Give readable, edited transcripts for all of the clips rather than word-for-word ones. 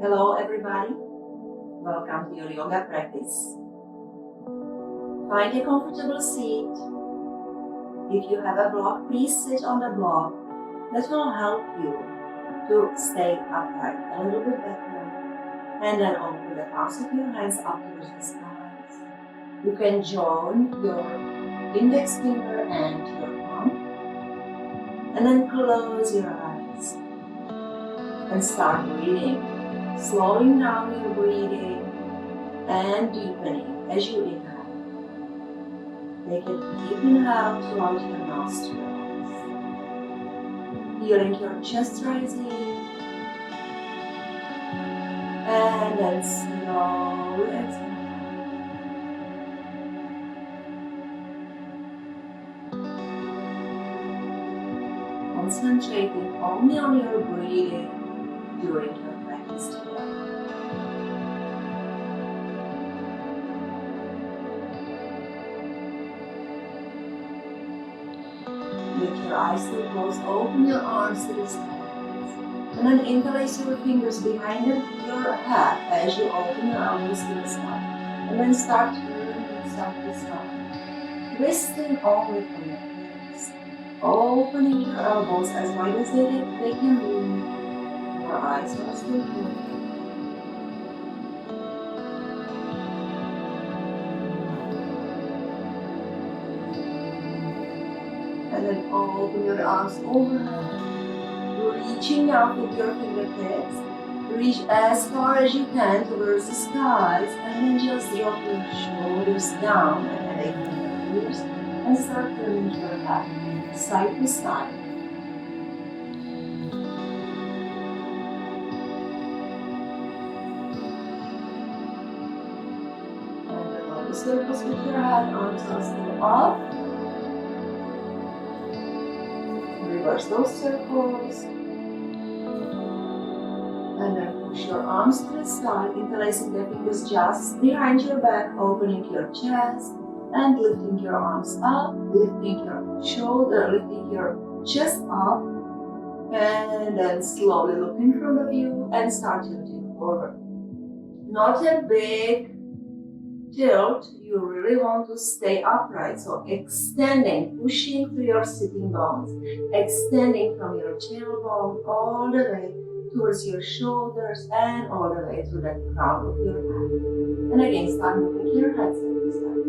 Hello everybody, welcome to your yoga practice. Find a comfortable seat. If you have a block, please sit on the block. That will help you to stay upright a little bit better. And then open the palms of your hands up towards the skies. You can join your index finger and your palm. And then close your eyes. And start breathing. Slowing down your breathing and deepening as you inhale. Take a deep inhale throughout your nostrils. Feeling your chest rising. And then slowly exhale. Concentrating only on your breathing during your practice today. With your eyes still closed, open your arms to the skies. And then interlace your fingers behind your head as you open your arms to the sky. And then start turning side to side. Twisting only from your hips. Opening your elbows as wide as they can be. Your eyes are still closed. And then open your arms overhead, reaching out with your fingertips. Reach as far as you can towards the skies, and then just drop your shoulders down and away from your ears, and start turning your head side to side. And then on the circles with your head, arms are still up. Reverse those circles. And then push your arms to the side, interlacing the fingers just behind your back, opening your chest and lifting your arms up, lifting your shoulder, lifting your chest up, and then slowly look in front of you and start tilting forward. Not a big tilt, you really want to stay upright, so extending, pushing through your sitting bones, extending from your tailbone all the way towards your shoulders and all the way to the crown of your head. And again, start moving your head side to side.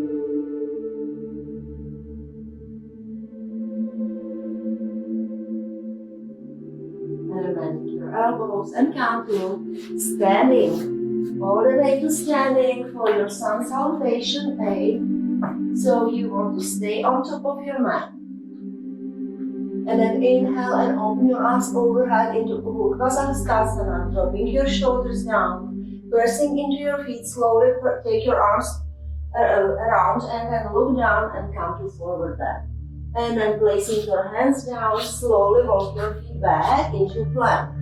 And then bend your elbows and count to standing. All the way to standing for your sun salutation A. So you want to stay on top of your mat. And then inhale and open your arms overhead into Utkasanastasana, dropping your shoulders down, pressing into your feet slowly, take your arms around and then look down and come to forward bend. And then placing your hands down, slowly walk your feet back into plank.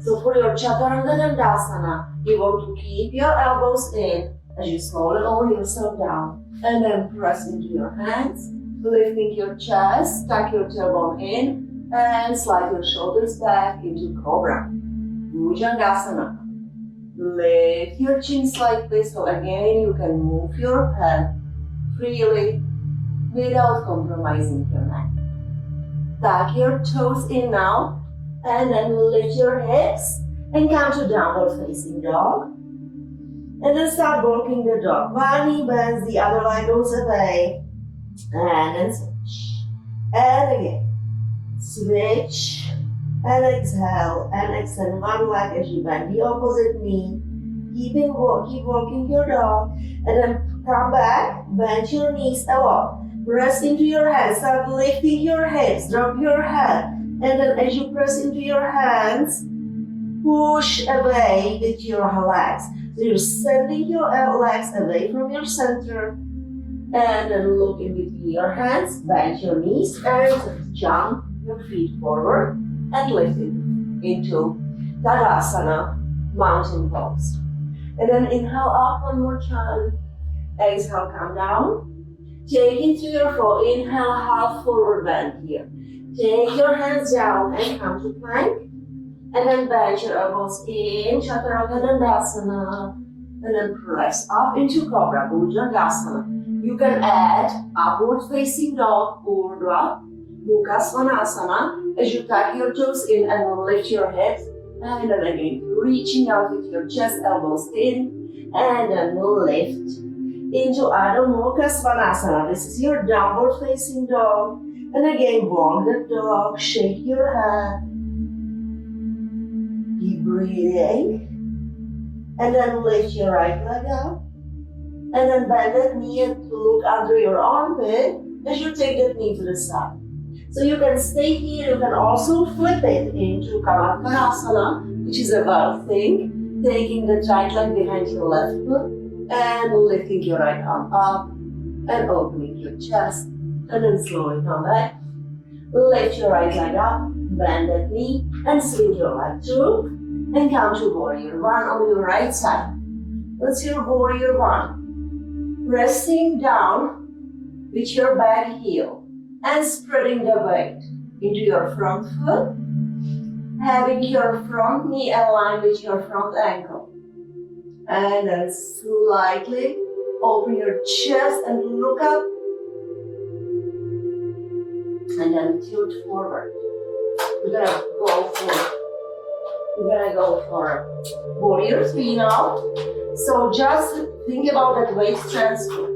So for your Chaturanga Dandasana, you want to keep your elbows in as you slowly lower yourself down. And then press into your hands, lifting your chest, tuck your tailbone in, and slide your shoulders back into Cobra. Bhujangasana. Lift your chin slightly, so again you can move your head freely without compromising your neck. Tuck your toes in now. And then lift your hips and come to downward facing dog. And then start walking the dog. One knee bends, the other leg goes away. And then switch. And again. Switch. And exhale. And extend one leg as you bend the opposite knee. Keep walking your dog. And then come back. Bend your knees a lot. Press into your hands. Start lifting your hips. Drop your head. And then as you press into your hands, push away with your legs. So you're sending your legs away from your center. And then look in between your hands, bend your knees, and jump your feet forward and lift it into Tadasana, mountain pose. And then inhale up one more time. Exhale, come down. Take it to your floor. Inhale, half forward bend here. Take your hands down and come to plank. And then bend your elbows in, Chaturanga Dandasana. And then press up into Cobra, Bhujangasana. You can add upward facing dog, Urdhva, Mukha Svanasana, as you tuck your toes in and lift your head. And then again, reaching out with your chest, elbows in, and then lift into Adho Mukha Svanasana. This is your downward facing dog. And again, walk the dog, shake your head. Keep breathing. And then lift your right leg up. And then bend that knee and look under your armpit as you take that knee to the side. So you can stay here, you can also flip it into Kalatkarasana, which is a wild thing, taking the right leg behind your left foot and lifting your right arm up and opening your chest, and then slowly come back. Lift your right leg up, bend that knee and swing your leg through and come to Warrior One on your right side. That's your Warrior One. Resting down with your back heel and spreading the weight into your front foot, having your front knee aligned with your front ankle. And then slightly open your chest and look up. And then tilt forward. We're gonna go for Warrior Three now. So just think about that weight transfer.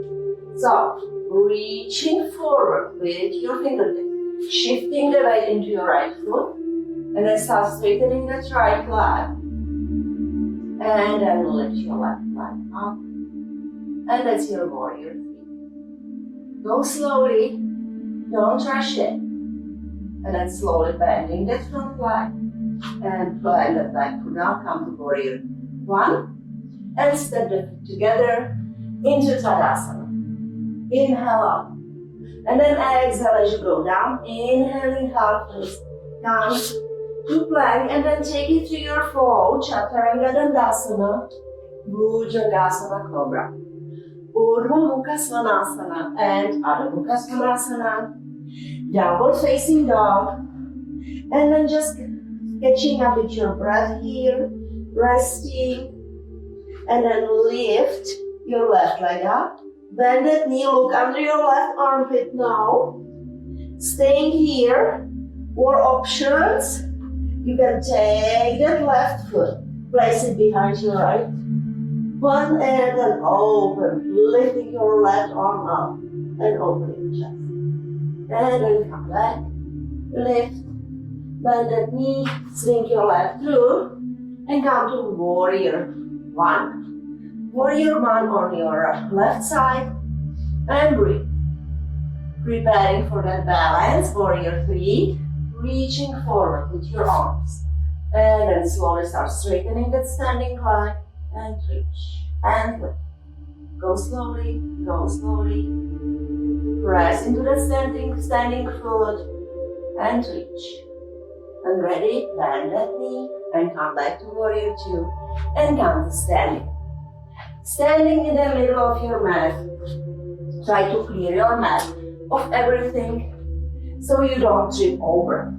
So reaching forward with your fingertips, shifting the weight into your right foot, and then start straightening that right leg. And then lift your left leg up. And that's your Warrior Three. Go slowly, don't rush it. And then slowly bending that front leg. And blend it back. Now come to Warrior One. And step the feet together into Tadasana. Inhale up. And then exhale as you go down. Inhaling half twist. Down to plank. And then take it to your flow. Chaturanga Dandasana. Bhujangasana Cobra. Urdhva Mukha Svanasana. And Adho Mukha Svanasana. Downward facing dog. And then just catching up with your breath here. Resting. And then lift your left leg up. Bend that knee, look under your left armpit now. Staying here. Or options. You can take that left foot, place it behind your right. One and then open, lifting your left arm up and opening your chest. And then come back, lift, bend that knee, swing your left through, and come to Warrior One. Warrior One on your left side, and breathe. Preparing for that balance, Warrior Three, reaching forward with your arms. And then slowly start straightening that standing leg, and reach, and lift. Go slowly, press into the standing foot, and reach. And ready, bend that knee, and come back to Warrior Two, and come to standing. Standing in the middle of your mat, try to clear your mat of everything so you don't trip over.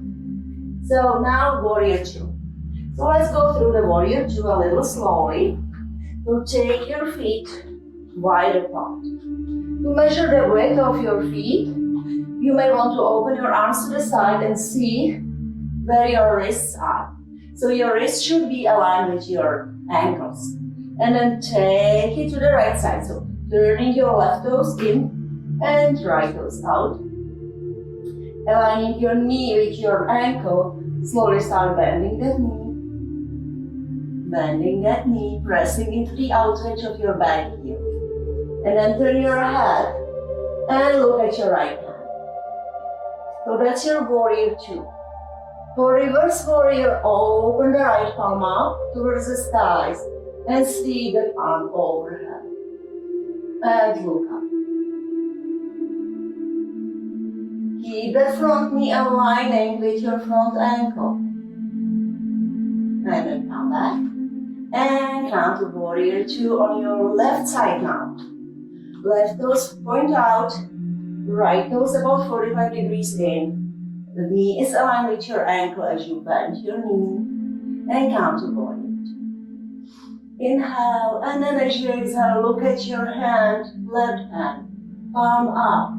So now Warrior Two. So let's go through the Warrior Two a little slowly. So take your feet wide apart. To measure the width of your feet, you may want to open your arms to the side and see where your wrists are. So your wrists should be aligned with your ankles. And then take it to the right side. So turning your left toes in and right toes out. Aligning your knee with your ankle. Slowly start bending that knee. Bending that knee, pressing into the outer edge of your back heel. And then turn your head and look at your right hand. So that's your Warrior Two. For reverse Warrior, open the right palm up towards the skies and see the arm overhead. And look up. Keep the front knee aligning with your front ankle. And then come back. And come to Warrior Two on your left side now. Left toes point out, right toes about 45 degrees in. The knee is aligned with your ankle as you bend your knee. and count to warrior two. Inhale, and then as you exhale, look at your hand, left hand, palm up,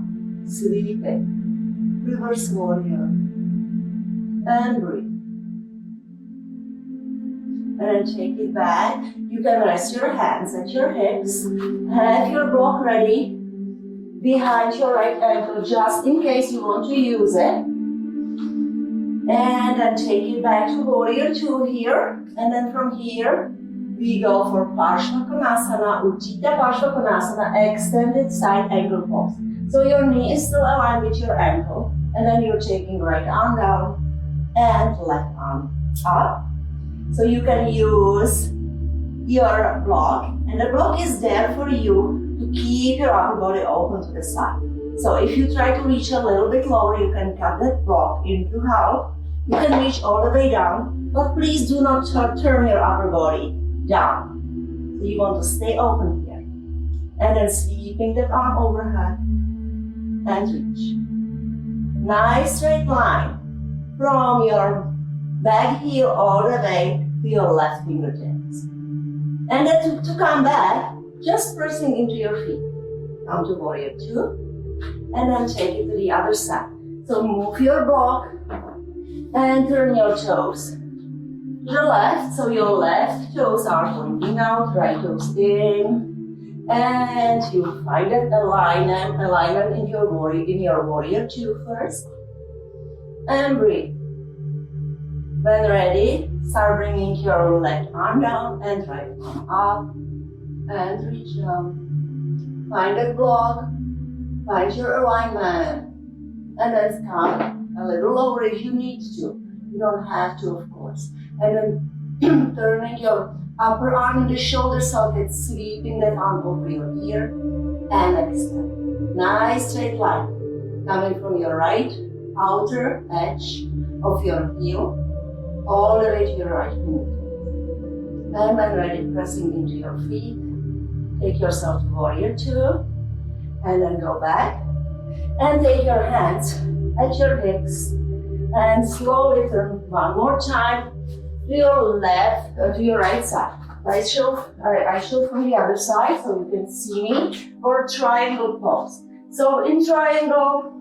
sleeping, reverse warrior, and breathe. And then take it back. You can rest your hands at your hips, have your block ready behind your right ankle just in case you want to use it. And then take it back to warrior two here, and then from here, we go for Parshvakonasana, Utthita Parshvakonasana, extended side ankle pose. So your knee is still aligned with your ankle, and then you're taking right arm down and left arm up. So you can use your block, and the block is there for you to keep your upper body open to the side. So if you try to reach a little bit lower, you can cut that block into half. You can reach all the way down, but please do not turn your upper body down. So you want to stay open here. And then sweeping that arm overhead and reach. Nice straight line from your back heel all the way to your left fingertips. And then to come back, just pressing into your feet. Come to warrior two, and then take it to the other side. So move your block and turn your toes to the left. So your left toes are pointing out, right toes in. And you find that alignment in your warrior two first. And breathe. When ready, start bringing your left arm down and right arm up and reach down. Find that block, find your alignment, and then come a little lower if you need to. You don't have to, of course. And then turning your upper arm in the shoulder socket, sweeping that arm over your ear and extend. Nice straight line coming from your right outer edge of your heel all the way to your right fingertips. And when ready, pressing into your feet, take yourself to warrior two, and then go back and take your hands at your hips and slowly turn one more time to your left, to your right side. I show from the other side so you can see me, or triangle pose. So in triangle,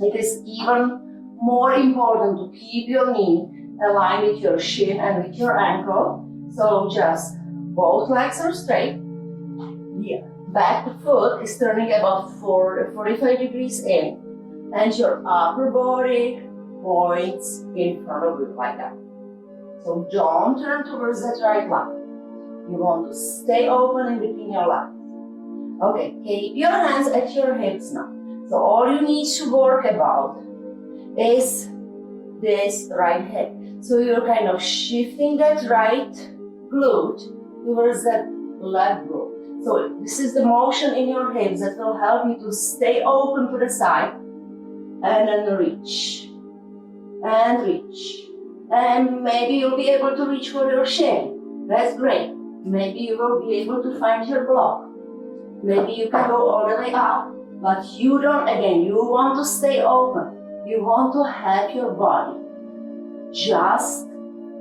it is even more important to keep your knee aligned with your shin and with your ankle. So just both legs are straight. The back foot is turning about 45 degrees in, and your upper body points in front of you like that. So don't turn towards that right leg. You want to stay open in between your legs. Okay, keep your hands at your hips now. So all you need to work about is this right hip. So you're kind of shifting that right glute towards that left glute. So this is the motion in your hips that will help you to stay open to the side, and then reach and reach. And maybe you'll be able to reach for your shin. That's great. Maybe you will be able to find your block. Maybe you can go all the way up. But you don't, again, you want to stay open. You want to have your body just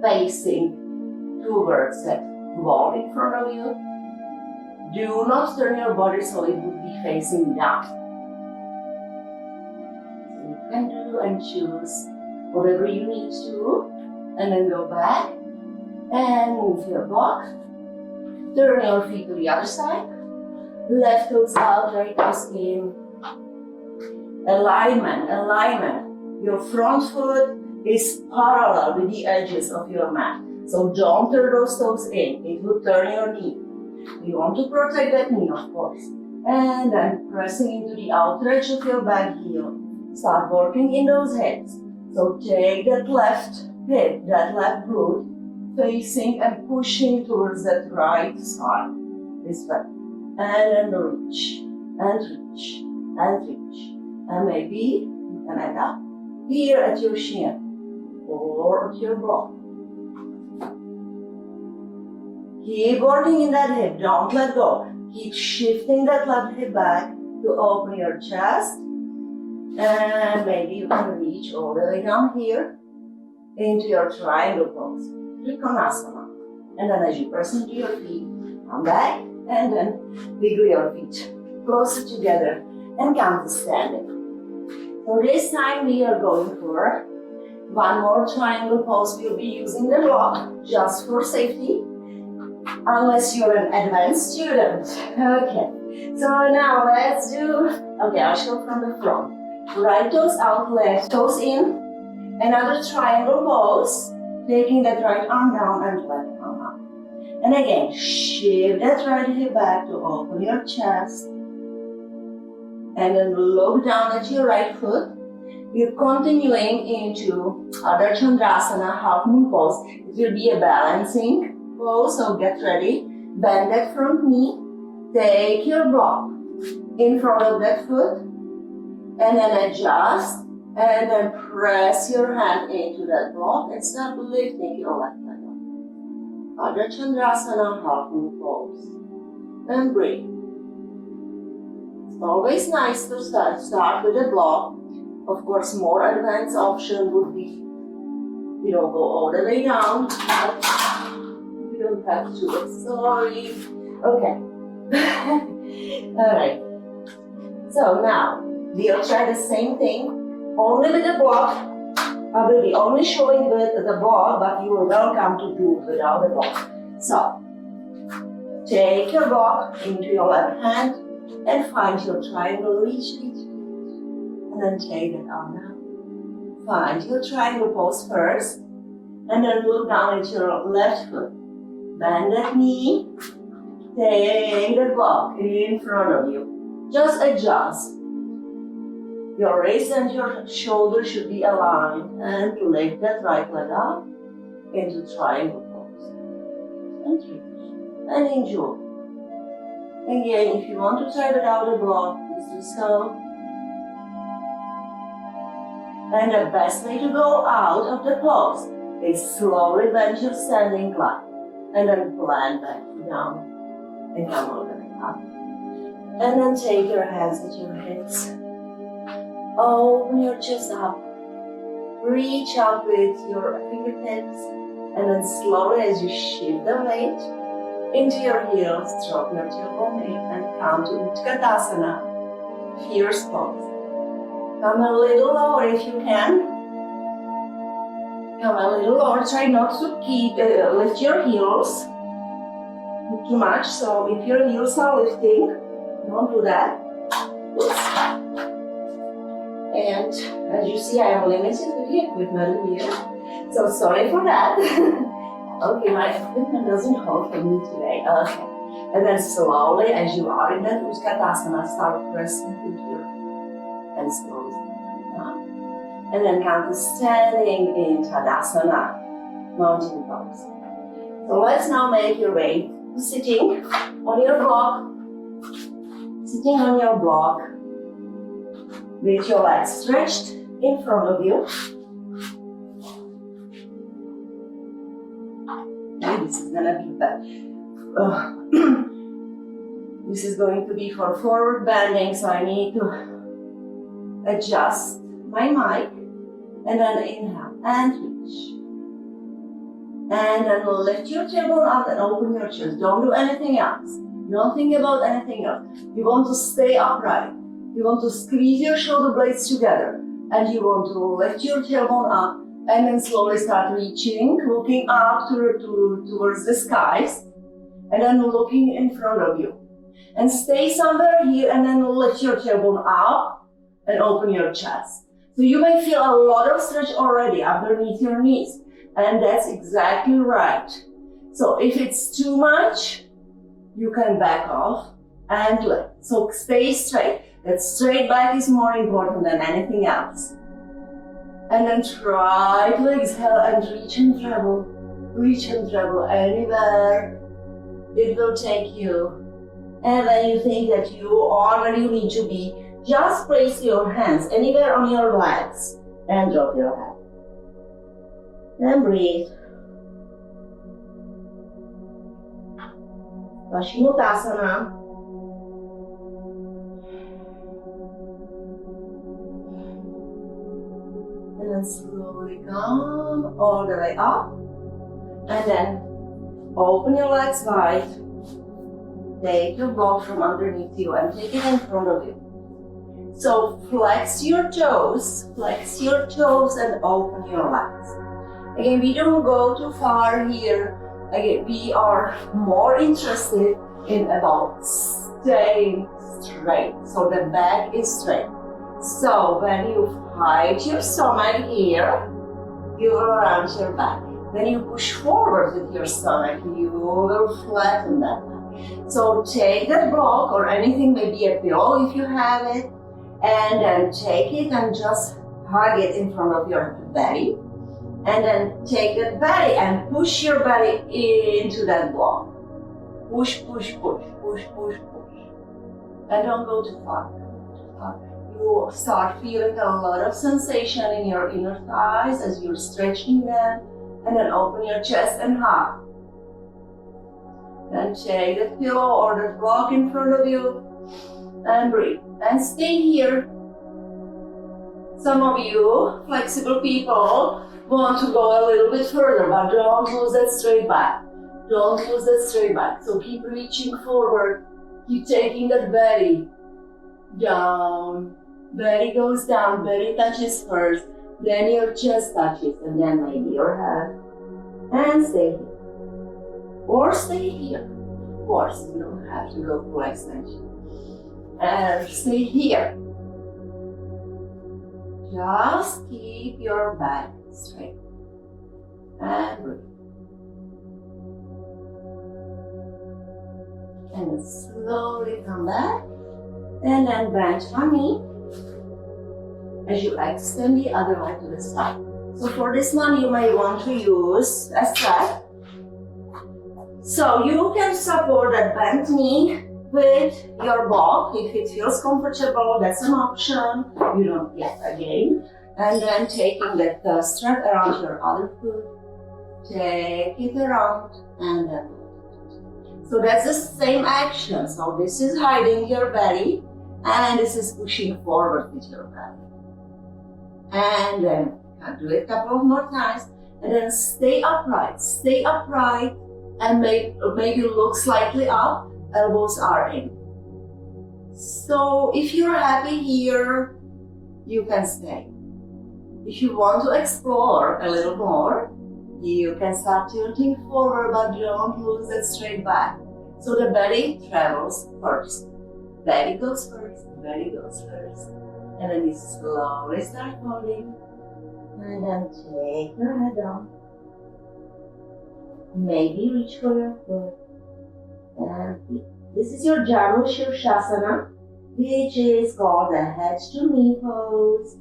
facing towards that wall in front of you. Do not turn your body so it would be facing down. So you can do and choose whatever you need to, and then go back and move your block. Turn your feet to the other side. Left toes out, right toes in. Alignment. Your front foot is parallel with the edges of your mat. So don't turn those toes in. It will turn your knee. You want to protect that knee, of course. And then pressing into the outer edge of your back heel. Start working in those hips. So take that left hip, that left glute, facing and pushing towards that right side. This way. And then reach, and reach, and reach. And maybe you can end up here at your shin or at your block. Keep working in that hip, don't let go. Keep shifting that left hip back to open your chest. And maybe you can reach all the way down here into your triangle pose. Trikonasana. And then as you press into your feet, come back and then wiggle your feet closer together and come to standing. So this time we are going for one more triangle pose. We'll be using the block just for safety, unless you're an advanced student. Okay, so now let's do, okay, I'll show from the front. Right toes out, left toes in. Another triangle pose, taking that right arm down and left arm up. And again, shift that right hip back to open your chest. And then look down at your right foot. We're continuing into Adho Chandrasana, half moon pose. It will be a balancing pose, so get ready. Bend that front knee. Take your block in front of that foot. And then adjust. And then press your hand into that block and start lifting your left leg up. Adho Chandrasana, half moon pose. And breathe. It's always nice to start with a block. Of course, more advanced option would be, go all the way down. You don't have to, sorry. Okay. Alright. So now, we'll try the same thing, only with the block. I will be only showing with the block, but you are welcome to do without the block. So, take your block into your left hand and find your triangle, reach. And then take it on down. Find your triangle pose first. And then look down at your left foot. Bend that knee. Take the block in front of you. Just adjust. Your wrist and your shoulder should be aligned. And lift that right leg up into triangle pose. And reach. And enjoy. Again, if you want to try without a block, please do so. And the best way to go out of the pose is slowly bend your standing leg and then blend back down and come all the way up. And then take your hands at your hips. Open your chest up. Reach up with your fingertips and then slowly as you shift the weight into your heels, drop your tailbone in and come to Utkatasana, fierce pose. Come a little lower if you can. Come a little lower. Try not to lift your heels too much. So if your heels are lifting, don't do that. Oops. And as you see, I am limited with the equipment here. So sorry for that. Okay, my equipment doesn't hold for me today. Okay. And then slowly, as you are in that Utkatasana, start pressing into your and slowly coming up. And then come to standing in Tadasana, mountain pose. So let's now make your way to sitting on your block. Sitting on your block with your legs stretched in front of you. And this is gonna be bad. This is going to be for forward bending, so I need to adjust my mic and then inhale and reach. And then lift your tailbone up and open your chest. Don't do anything else. Don't think about anything else. You want to stay upright. You want to squeeze your shoulder blades together. And you want to lift your tailbone up and then slowly start reaching, looking up towards the skies and then looking in front of you. And stay somewhere here and then lift your tailbone up and open your chest. So you may feel a lot of stretch already underneath your knees. And that's exactly right. So if it's too much, you can back off and lift. So stay straight. That straight back is more important than anything else. And then try to exhale and reach and travel anywhere it will take you. And when you think that you are where you need to be, just place your hands anywhere on your legs and drop your head. And breathe. Paschimottanasana. And then slowly come all the way up. And then open your legs wide. Take your block from underneath you and take it in front of you. So flex your toes and open your legs. Again, we don't go too far here. Again, we are more interested in about staying straight. So the back is straight. So when you hide your stomach here, you will round your back. When you push forward with your stomach, you will flatten that back. So take that block or anything, maybe a pillow if you have it, and then take it and just hug it in front of your belly. And then take that belly and push your belly into that block. Push, push, push, push, push, push. And don't go too far. You will start feeling a lot of sensation in your inner thighs as you're stretching them. And then open your chest and hug. Then take the pillow or the block in front of you and breathe. And stay here. Some of you flexible people want to go a little bit further, but don't lose that straight back. Don't lose that straight back. So keep reaching forward. Keep taking that belly down. Belly goes down, belly touches first. Then your chest touches, and then maybe your head. And stay here. Or stay here. Of course, you don't have to go full extension. And stay here. Just keep your back straight. And breathe. And then slowly come back. And then bend one knee as you extend the other leg to the side. So for this one, you may want to use a strap. So you can support that bent knee with your block. If it feels comfortable, that's an option. You don't get again. And then taking that strap around your other foot. Take it around and then. So that's the same action. So this is hiding your belly and this is pushing forward with your belly. And then do it a couple of more times, and then stay upright, and maybe look slightly up, elbows are in. So if you're happy here, you can stay. If you want to explore a little more, you can start tilting forward, but don't lose that straight back. So the belly travels first. Belly goes first, belly goes first. And then you slowly start folding. And then take your head down. Maybe reach for your foot. And this is your Janu Shirshasana, which is called the head to knee pose.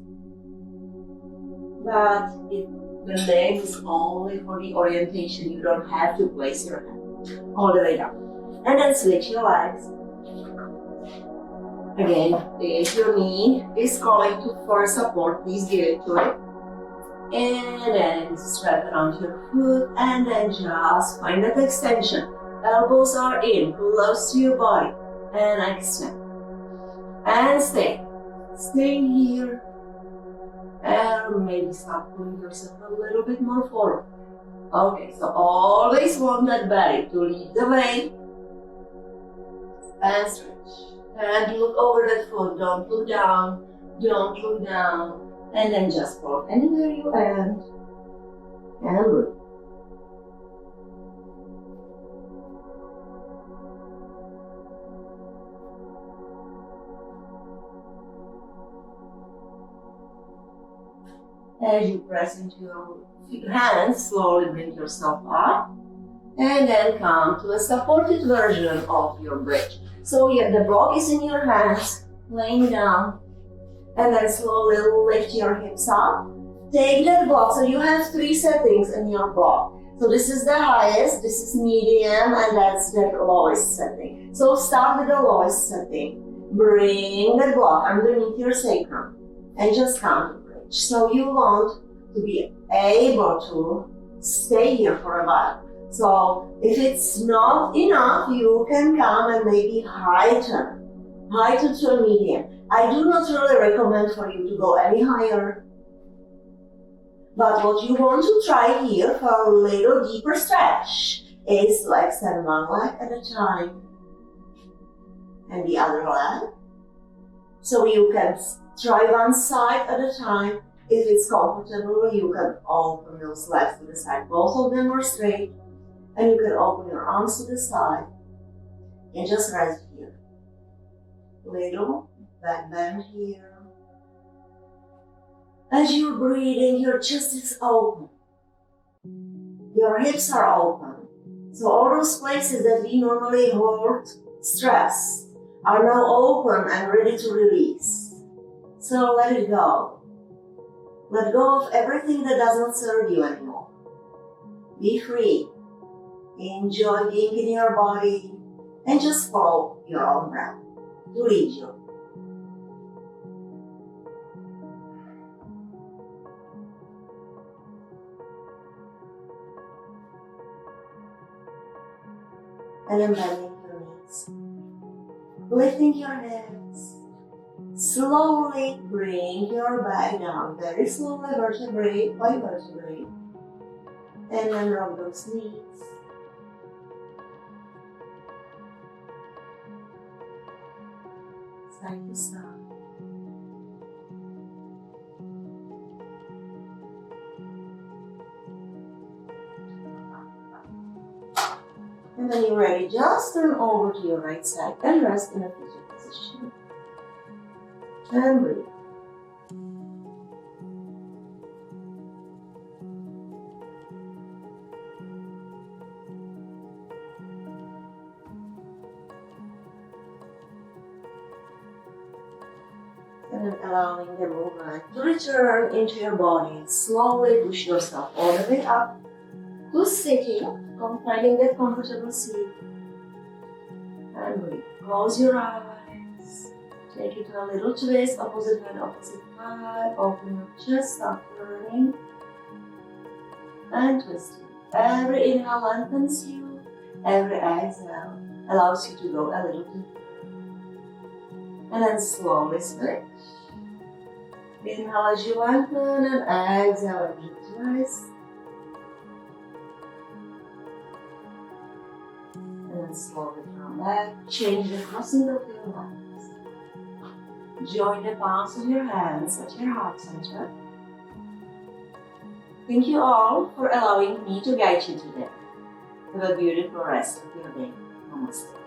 But the name is only for the orientation. You don't have to place your head all the way down. And then switch your legs. Again, if your knee is calling for support, please give it to it. And then strap around your foot and then just find that extension. Elbows are in, close to your body. And extend. And stay. Stay here. And maybe start pulling yourself a little bit more forward. Okay, so always want that belly to lead the way. And stretch. And look over that foot, don't look down, and then just fold anywhere you end, and breathe. As you press into your hands, slowly bring yourself up, and then come to a supported version of your bridge. So yeah, the block is in your hands, laying down, and then slowly lift your hips up. Take that block, so you have 3 settings in your block. So this is the highest, this is medium, and that's the lowest setting. So start with the lowest setting. Bring the block underneath your sacrum, and just count the bridge. So you want to be able to stay here for a while. So if it's not enough, you can come and maybe heighten to a medium. I do not really recommend for you to go any higher. But what you want to try here for a little deeper stretch is to extend one leg at a time and the other leg. So you can try one side at a time. If it's comfortable, you can open those legs to the side. Both of them are straight. And you can open your arms to the side and just rest here. Little back bend here. As you're breathing, your chest is open. Your hips are open. So all those places that we normally hold stress are now open and ready to release. So let it go. Let go of everything that does not serve you anymore. Be free. Enjoy being in your body and just follow your own breath to lead you. And then bending your knees, lifting your hips, slowly bring your back down, very slowly, vertebrae by vertebrae, and then rub those knees. Side to side. And when you're ready, just turn over to your right side and rest in a fetal position. And breathe. And then allowing the movement to return into your body. Slowly push yourself all the way up to sitting. Finding that comfortable seat. And breathe. Close your eyes. Take it to a little twist, opposite hand, opposite thigh. Open your chest, stop turning. And twisting. Every inhale lengthens you. Every exhale allows you to go a little deeper. And then slowly switch. Inhale as you lengthen and exhale as you twist. And then slowly come back. Change the crossing of your legs. Join the palms of your hands at your heart center. Thank you all for allowing me to guide you today. Have a beautiful rest of your day. Namaste.